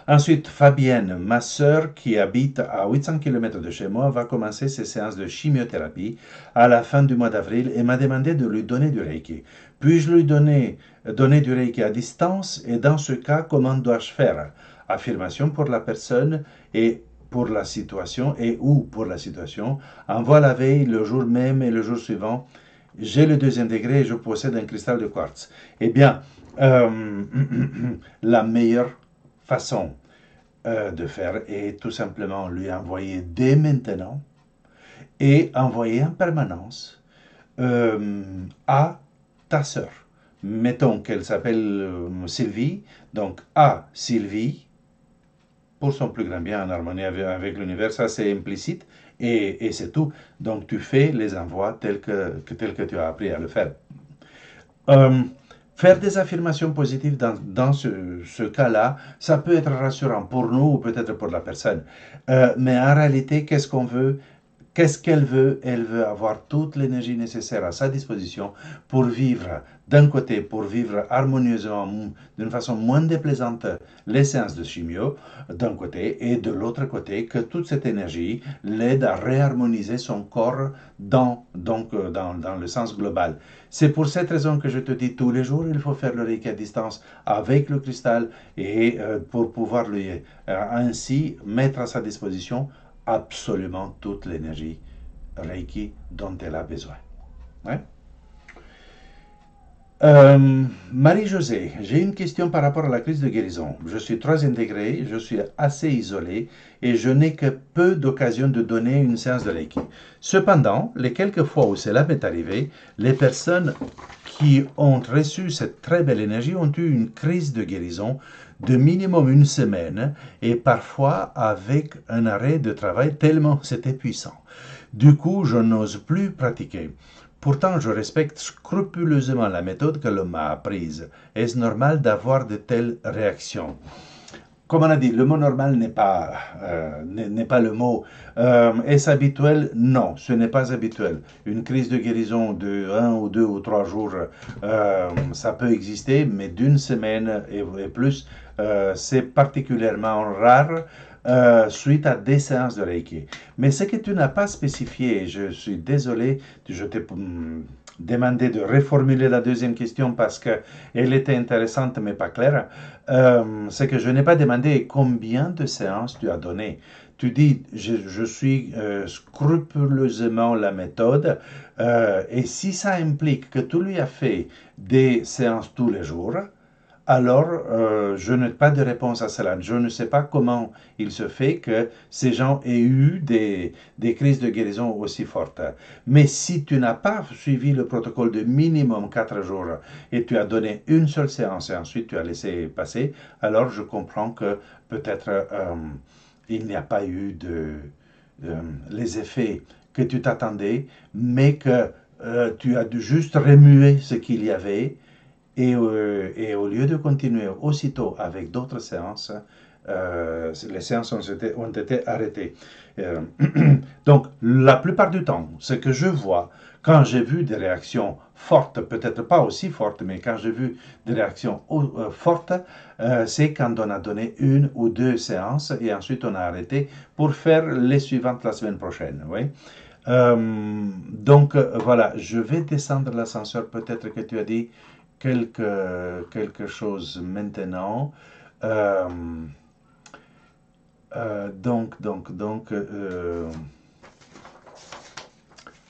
Ensuite, Fabienne, ma sœur qui habite à 800 km de chez moi, va commencer ses séances de chimiothérapie à la fin du mois d'avril et m'a demandé de lui donner du Reiki. Puis-je lui donner du Reiki à distance et dans ce cas, comment dois-je faire? Affirmation pour la personne et pour la situation et ou pour la situation. Envoie la veille, le jour même et le jour suivant. J'ai le deuxième degré et je possède un cristal de quartz. Eh bien, la meilleure façon de faire est tout simplement lui envoyer dès maintenant et envoyer en permanence à ta sœur. Mettons qu'elle s'appelle Sylvie, donc à Sylvie, pour son plus grand bien en harmonie avec l'univers, ça c'est implicite et c'est tout. Donc tu fais les envois tels que tu as appris à le faire. Euh, Faire des affirmations positives dans ce cas-là, ça peut être rassurant pour nous ou peut-être pour la personne. Mais en réalité, qu'est-ce qu'on veut? Qu'est-ce qu'elle veut? Elle veut avoir toute l'énergie nécessaire à sa disposition pour vivre, d'un côté, pour vivre harmonieusement, d'une façon moins déplaisante, les séances de chimio, d'un côté, et de l'autre côté, que toute cette énergie l'aide à réharmoniser son corps dans le sens global. C'est pour cette raison que je te dis tous les jours, il faut faire le Reiki à distance avec le cristal et pour pouvoir lui ainsi mettre à sa disposition absolument toute l'énergie Reiki dont elle a besoin. Ouais. Marie-Josée, j'ai une question par rapport à la crise de guérison. Je suis troisième degré, je suis assez isolé et je n'ai que peu d'occasion de donner une séance de Reiki. Cependant, les quelques fois où cela m'est arrivé, les personnes qui ont reçu cette très belle énergie ont eu une crise de guérison de minimum une semaine et parfois avec un arrêt de travail tellement c'était puissant. Du coup, je n'ose plus pratiquer. Pourtant, je respecte scrupuleusement la méthode que l'on m'a apprise. Est-ce normal d'avoir de telles réactions? Comme on a dit, le mot normal n'est pas le mot. Est-ce habituel? Non, ce n'est pas habituel. Une crise de guérison de 1 ou 2 ou 3 jours, ça peut exister, mais d'une semaine et plus, c'est particulièrement rare suite à des séances de Reiki. Mais ce que tu n'as pas spécifié, je suis désolé, je t'ai demandé de reformuler la deuxième question parce qu'elle était intéressante mais pas claire. C'est que je n'ai pas demandé combien de séances tu as donné. Tu dis, je suis scrupuleusement la méthode, et si ça implique que tu lui as fait des séances tous les jours, alors je n'ai pas de réponse à cela. Je ne sais pas comment il se fait que ces gens aient eu des crises de guérison aussi fortes. Mais si tu n'as pas suivi le protocole de minimum 4 jours et tu as donné une seule séance et ensuite tu as laissé passer, alors je comprends que peut-être il n'y a pas eu les effets que tu t'attendais, mais que tu as juste remué ce qu'il y avait et au lieu de continuer aussitôt avec d'autres séances, les séances ont été arrêtées. Donc, la plupart du temps, ce que je vois, quand j'ai vu des réactions fortes, peut-être pas aussi fortes, mais quand j'ai vu des réactions fortes, c'est quand on a donné une ou deux séances et ensuite on a arrêté pour faire les suivantes la semaine prochaine. Oui. Donc, voilà, je vais descendre l'ascenseur. Peut-être que tu as dit quelque chose maintenant. Euh,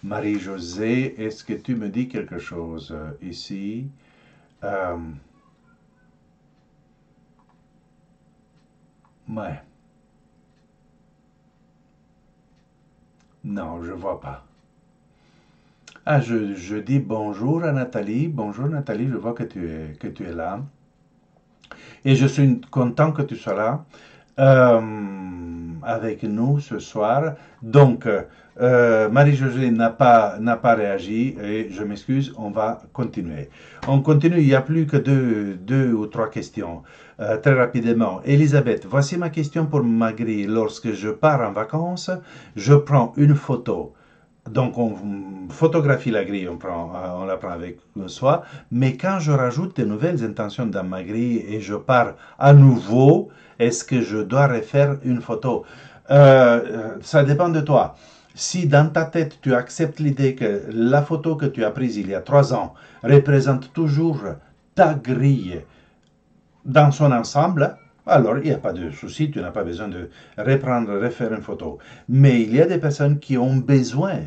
Marie-Josée, est-ce que tu me dis quelque chose ici? Euh, ouais. Non, je vois pas. Ah, je dis bonjour à Nathalie. Bonjour Nathalie, je vois que tu es là. Et je suis content que tu sois là avec nous ce soir. Donc, Marie-Josée n'a pas réagi et je m'excuse, on va continuer. On continue, il n'y a plus que deux ou trois questions. Très rapidement. Elisabeth, voici ma question pour Magri. Lorsque je pars en vacances, je prends une photo. Donc, on photographie la grille, on la prend avec soi. Mais quand je rajoute de nouvelles intentions dans ma grille et je pars à nouveau, est-ce que je dois refaire une photo? Ça dépend de toi. Si dans ta tête, tu acceptes l'idée que la photo que tu as prise il y a 3 ans représente toujours ta grille dans son ensemble, alors il n'y a pas de souci, tu n'as pas besoin de refaire une photo. Mais il y a des personnes qui ont besoin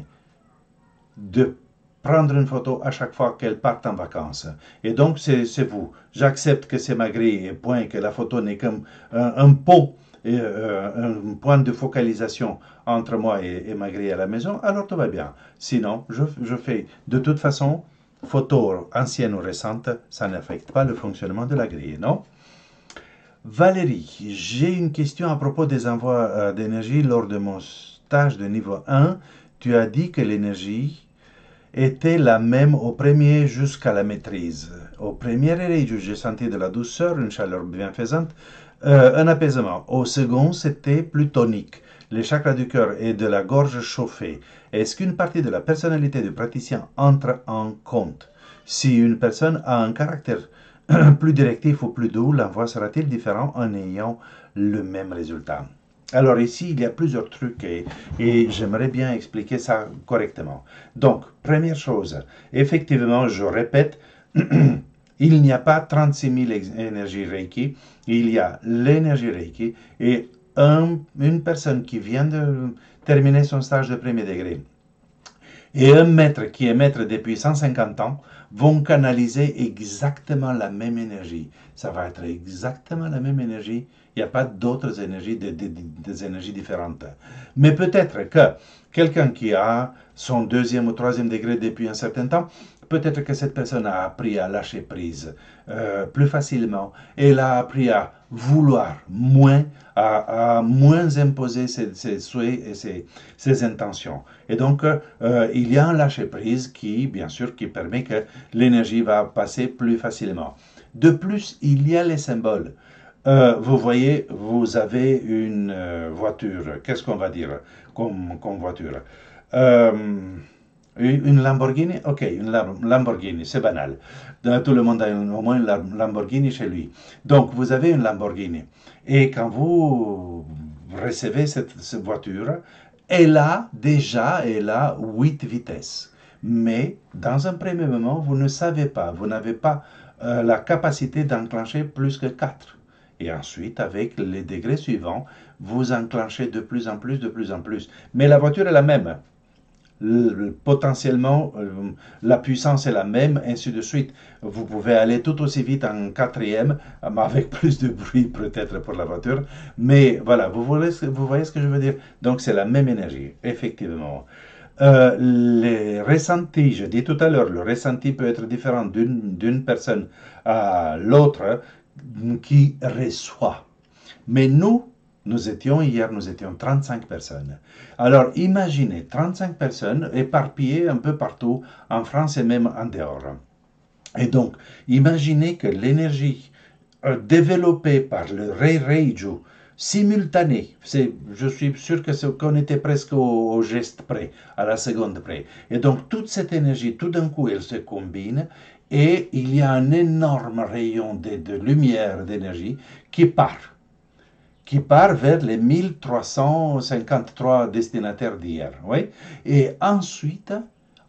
de prendre une photo à chaque fois qu'elles partent en vacances. Et donc, c'est vous. J'accepte que c'est ma grille et point, que la photo n'est qu'un un pot, un point de focalisation entre moi et ma grille à la maison, alors tout va bien. Sinon, je fais de toute façon, photo ancienne ou récente, ça n'affecte pas le fonctionnement de la grille, non? Valérie, j'ai une question à propos des envois d'énergie lors de mon stage de niveau 1. Tu as dit que l'énergie était la même au premier jusqu'à la maîtrise. Au premier réveil, j'ai senti de la douceur, une chaleur bienfaisante, un apaisement. Au second, c'était plus tonique. Les chakras du cœur et de la gorge chauffés. Est-ce qu'une partie de la personnalité du praticien entre en compte? Si une personne a un caractère plus directif ou plus doux, l'envoi sera-t-il différent en ayant le même résultat? Alors ici, il y a plusieurs trucs et j'aimerais bien expliquer ça correctement. Donc, première chose, effectivement, je répète, il n'y a pas 36 000 énergies Reiki, il y a l'énergie Reiki et une personne qui vient de terminer son stage de premier degré et un maître qui est maître depuis 150 ans vont canaliser exactement la même énergie. Ça va être exactement la même énergie. Il n'y a pas d'autres énergies, des énergies différentes. Mais peut-être que quelqu'un qui a son deuxième ou troisième degré depuis un certain temps, peut-être que cette personne a appris à lâcher prise plus facilement. Elle a appris à vouloir moins, à moins imposer ses souhaits et ses intentions. Et donc, il y a un lâcher-prise qui, bien sûr, qui permet que l'énergie va passer plus facilement. De plus, il y a les symboles. Vous voyez, vous avez une voiture. Qu'est-ce qu'on va dire comme voiture? Euh, une Lamborghini? Ok, une Lamborghini, c'est banal. Tout le monde a au moins une Lamborghini chez lui. Donc, vous avez une Lamborghini. Et quand vous recevez cette voiture, elle a 8 vitesses. Mais dans un premier moment, vous ne savez pas, vous n'avez pas la capacité d'enclencher plus que 4. Et ensuite, avec les degrés suivants, vous enclenchez de plus en plus, de plus en plus. Mais la voiture est la même. Potentiellement, la puissance est la même, ainsi de suite. Vous pouvez aller tout aussi vite en quatrième, avec plus de bruit peut-être pour la voiture. Mais voilà, vous voyez ce que je veux dire? Donc, c'est la même énergie, effectivement. Les ressentis, je dis tout à l'heure, le ressenti peut être différent d'une personne à l'autre qui reçoit. Mais nous étions 35 personnes. Alors imaginez 35 personnes éparpillées un peu partout en France et même en dehors. Et donc, imaginez que l'énergie développée par le Rei Reiju simultané. Je suis sûr qu'on était presque au geste près, à la seconde près. Et donc toute cette énergie, tout d'un coup, elle se combine et il y a un énorme rayon de lumière, d'énergie qui part vers les 1353 destinataires d'hier. Oui? Et ensuite,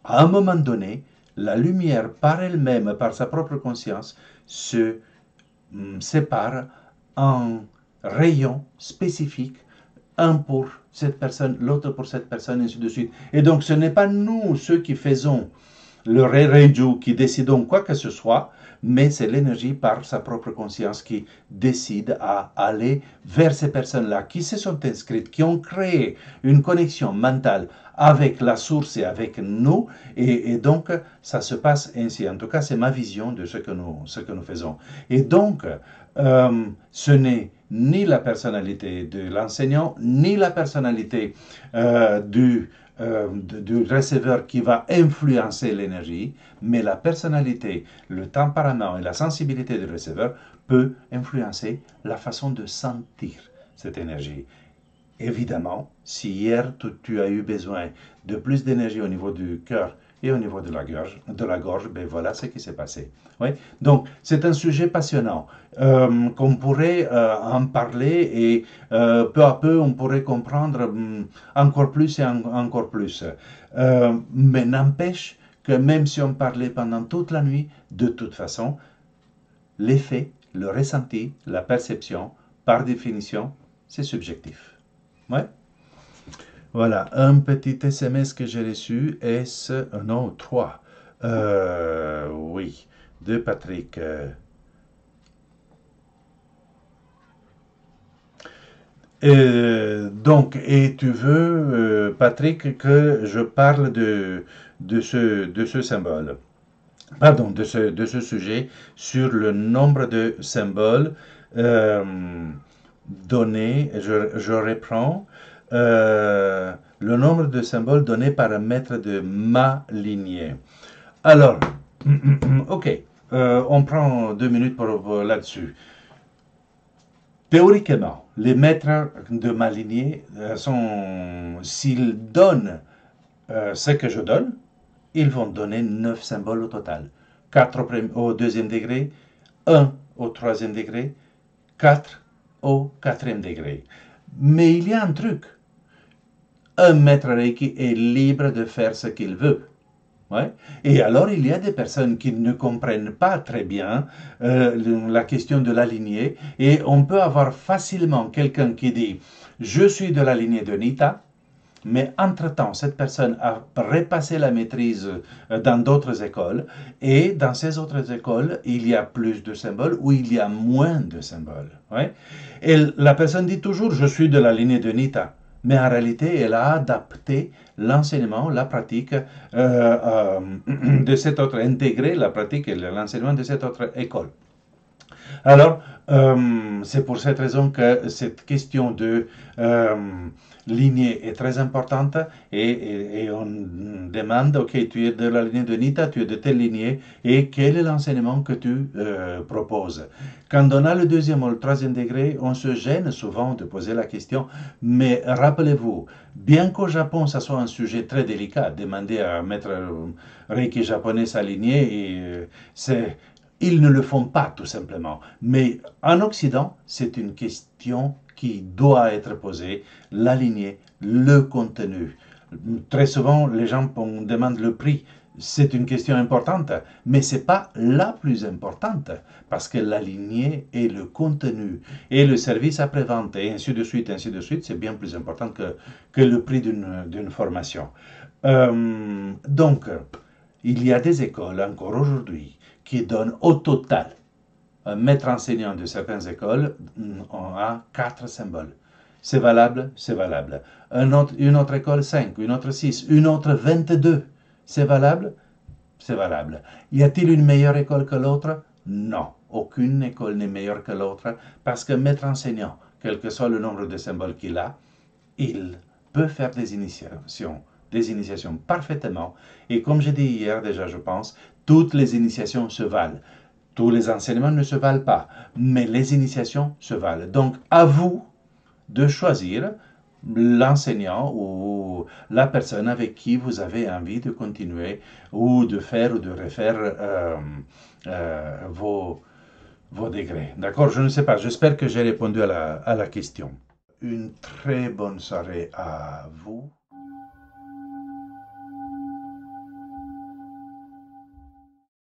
à un moment donné, la lumière par elle-même, par sa propre conscience, se sépare en rayons spécifiques, un pour cette personne, l'autre pour cette personne, et ainsi de suite. Et donc, ce n'est pas nous, ceux qui faisons le Reiju, qui décidons quoi que ce soit, mais c'est l'énergie par sa propre conscience qui décide à aller vers ces personnes-là qui se sont inscrites, qui ont créé une connexion mentale avec la source et avec nous, et donc ça se passe ainsi. En tout cas, c'est ma vision de ce que nous faisons. Et donc, ce n'est ni la personnalité de l'enseignant, ni la personnalité du receveur qui va influencer l'énergie, mais la personnalité, le tempérament et la sensibilité du receveur peut influencer la façon de sentir cette énergie. Évidemment, si hier tu as eu besoin de plus d'énergie au niveau du cœur et au niveau de la gorge, ben voilà ce qui s'est passé. Oui? Donc, c'est un sujet passionnant qu'on pourrait en parler et peu à peu, on pourrait comprendre encore plus et encore plus. Mais n'empêche que même si on parlait pendant toute la nuit, de toute façon, l'effet, le ressenti, la perception, par définition, c'est subjectif. Ouais. Voilà, un petit SMS que j'ai reçu, non, 3. Oui, de Patrick. Donc, et tu veux, Patrick, que je parle de ce symbole, pardon, de ce sujet sur le nombre de symboles donnés, je reprends, le nombre de symboles donnés par un maître de ma lignée. Alors, ok, on prend 2 minutes pour là-dessus. Théoriquement, les maîtres de ma lignée s'ils donnent ce que je donne, ils vont donner 9 symboles au total. 4 au deuxième degré, 1 au troisième degré, 4 au quatrième degré. Mais il y a un truc. Un maître Reiki est libre de faire ce qu'il veut. Ouais. Et alors, il y a des personnes qui ne comprennent pas très bien la question de la lignée. Et on peut avoir facilement quelqu'un qui dit « Je suis de la lignée de Nita », mais entre-temps, cette personne a repassé la maîtrise dans d'autres écoles. Et dans ces autres écoles, il y a plus de symboles ou il y a moins de symboles. Ouais. Et la personne dit toujours « Je suis de la lignée de Nita ». Mais en réalité, elle a adapté l'enseignement, la pratique de cette autre, intégré la pratique et l'enseignement de cette autre école. Alors, c'est pour cette raison que cette question de lignée est très importante et on demande, ok, tu es de la lignée de Nita, tu es de telle lignée, et quel est l'enseignement que tu proposes? Quand on a le deuxième ou le troisième degré, on se gêne souvent de poser la question, mais rappelez-vous, bien qu'au Japon, ça soit un sujet très délicat, demander à un maître Reiki japonais sa lignée, ils ne le font pas tout simplement. Mais en Occident, c'est une question qui doit être posée, la lignée, le contenu. Très souvent, les gens demandent le prix. C'est une question importante, mais ce n'est pas la plus importante, parce que la lignée et le contenu et le service après-vente, et ainsi de suite, c'est bien plus important que le prix d'une formation. Donc, il y a des écoles encore aujourd'hui qui donnent au total, un maître enseignant de certaines écoles a 4 symboles. C'est valable, c'est valable. Une autre école, 5, une autre 6, une autre 22. C'est valable, c'est valable. Y a-t-il une meilleure école que l'autre? Non, aucune école n'est meilleure que l'autre parce que maître enseignant, quel que soit le nombre de symboles qu'il a, il peut faire des initiations parfaitement. Et comme j'ai dit hier déjà, je pense, toutes les initiations se valent. Tous les enseignements ne se valent pas, mais les initiations se valent. Donc, à vous de choisir l'enseignant ou la personne avec qui vous avez envie de continuer ou de faire ou de refaire vos degrés. D'accord? Je ne sais pas. J'espère que j'ai répondu à la question. Une très bonne soirée à vous.